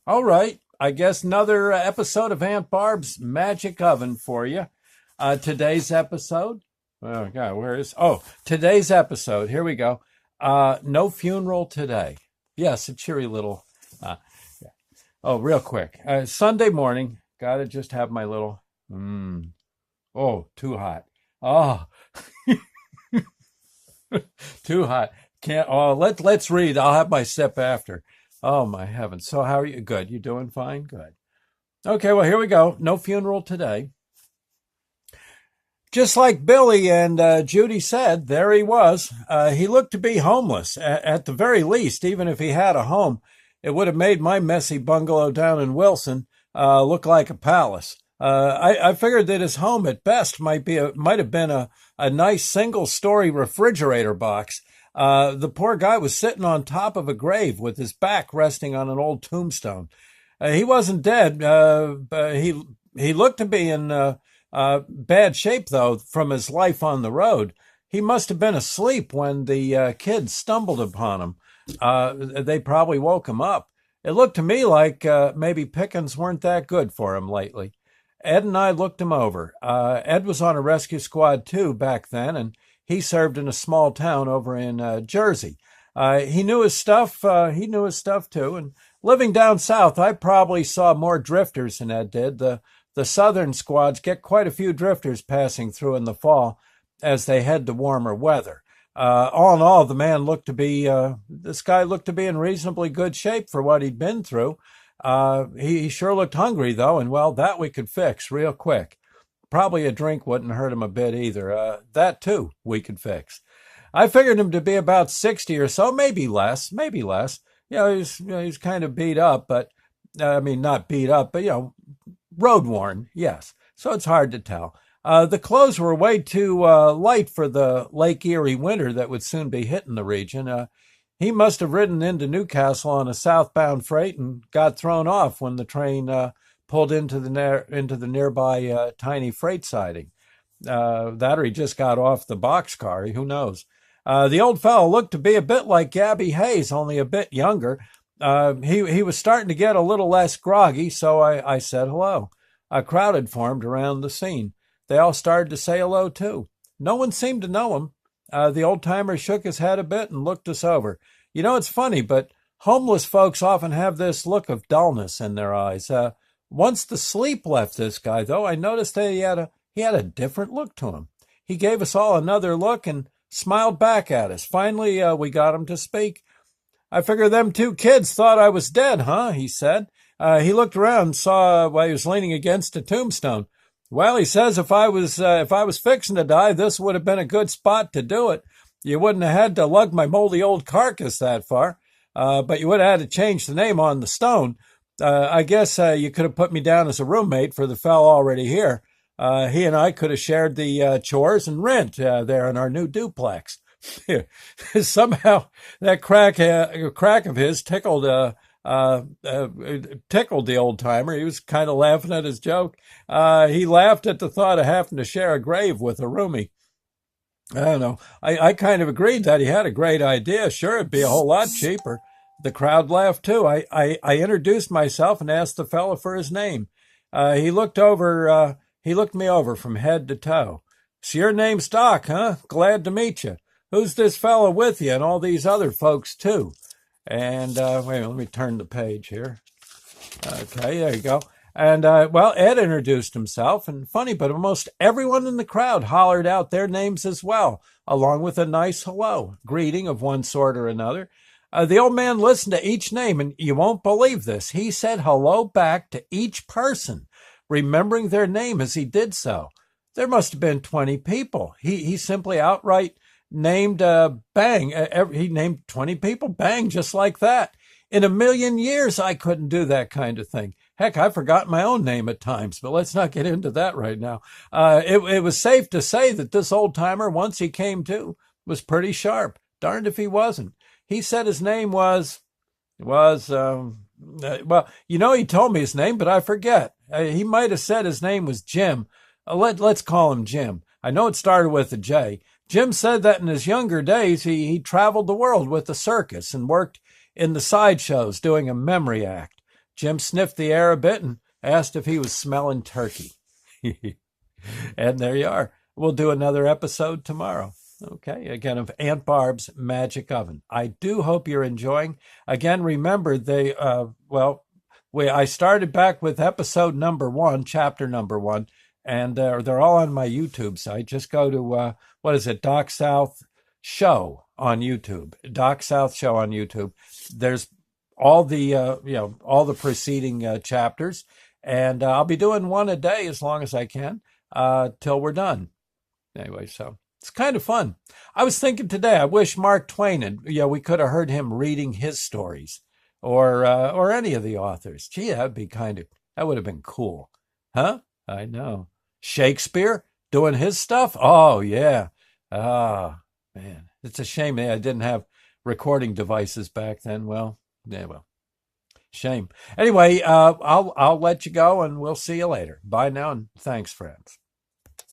All right. I guess another episode of Aunt Barb's Magic Oven for you. Today's episode. Oh, God, where is. Oh, today's episode. Here we go. No funeral today. Yes, a cheery little. Uh, yeah. Oh, real quick. Sunday morning. Gotta just have my little. Oh, too hot. Oh, too hot. Can't. Oh, let's read. I'll have my sip after. Oh, my heavens. So, how are you? Good. You doing fine? Good. Okay, well, here we go. No funeral today. Just like Billy and Judy said, there he was. He looked to be homeless. At the very least, even if he had a home, it would have made my messy bungalow down in Wilson look like a palace. I figured that his home at best might have been a nice single-story refrigerator box. The poor guy was sitting on top of a grave with his back resting on an old tombstone. He wasn't dead. But he looked to be in bad shape, though, from his life on the road. He must have been asleep when the kids stumbled upon him. They probably woke him up. It looked to me like maybe pickings weren't that good for him lately. Ed and I looked him over. Ed was on a rescue squad, too, back then, and he served in a small town over in Jersey. He knew his stuff. He knew his stuff, too, and living down south, I probably saw more drifters than Ed did. The southern squads get quite a few drifters passing through in the fall as they head to warmer weather. All in all, this guy looked to be in reasonably good shape for what he'd been through. He sure looked hungry, though, and well, that we could fix real quick. Probably a drink wouldn't hurt him a bit either. That, too, we could fix. I figured him to be about 60 or so, maybe less, maybe less. He's kind of beat up, but I mean, not beat up, but, road worn, yes. So it's hard to tell. The clothes were way too light for the Lake Erie winter that would soon be hitting the region. He must have ridden into Newcastle on a southbound freight and got thrown off when the train pulled into the nearby tiny freight siding. That or he just got off the boxcar. Who knows? The old fellow looked to be a bit like Gabby Hayes, only a bit younger. He was starting to get a little less groggy, so I said hello. A crowd had formed around the scene. They all started to say hello, too. No one seemed to know him. The old-timer shook his head a bit and looked us over. It's funny, but homeless folks often have this look of dullness in their eyes. Once the sleep left this guy, though, I noticed that he had a different look to him. He gave us all another look and smiled back at us. Finally, we got him to speak. "I figure them two kids thought I was dead, huh?" he said. He looked around and saw he was leaning against a tombstone. "Well," he says, if I was fixing to die, this would have been a good spot to do it. You wouldn't have had to lug my moldy old carcass that far, but you would have had to change the name on the stone. I guess you could have put me down as a roommate for the fellow already here. He and I could have shared the chores and rent there in our new duplex." Somehow that crack of his tickled the old timer. He was kind of laughing at his joke. He laughed at the thought of having to share a grave with a roomie. I don't know. I kind of agreed that he had a great idea. Sure, it'd be a whole lot cheaper. The crowd laughed too. I introduced myself and asked the fellow for his name. He looked me over from head to toe. "So your name's Doc, huh? Glad to meet you. Who's this fellow with you and all these other folks, too?" And, wait a minute, let me turn the page here. Okay, there you go. And, Ed introduced himself, and funny, but almost everyone in the crowd hollered out their names as well, along with a nice hello, greeting of one sort or another. The old man listened to each name, and you won't believe this. He said hello back to each person, remembering their name as he did so. There must have been 20 people. He simply outright named bang. He named 20 people bang, just like that. In a million years, I couldn't do that kind of thing. Heck, I forgot my own name at times, but let's not get into that right now. It was safe to say that this old timer, once he came to, was pretty sharp. Darned if he wasn't. He said his name he told me his name, but I forget. He might have said his name was Jim. Let's call him Jim. I know it started with a J. Jim said that in his younger days, he traveled the world with the circus and worked in the sideshows doing a memory act. Jim sniffed the air a bit and asked if he was smelling turkey. And there you are. We'll do another episode tomorrow. Okay, again, of Aunt Barb's Magic Oven. I do hope you're enjoying. Again, remember, I started back with episode number 1, chapter number 1, and they're all on my YouTube site. Just go to, Doc South Show on YouTube. Doc South Show on YouTube. There's all the preceding chapters, and I'll be doing one a day as long as I can till we're done. Anyway, so it's kind of fun. I was thinking today, I wish Mark Twain we could have heard him reading his stories, or any of the authors. Gee, that would have been cool, huh? I know. Shakespeare doing his stuff. Oh yeah. Ah, man, it's a shame I didn't have recording devices back then. Well, yeah, shame. Anyway, I'll let you go, and we'll see you later. Bye now, and thanks, friends.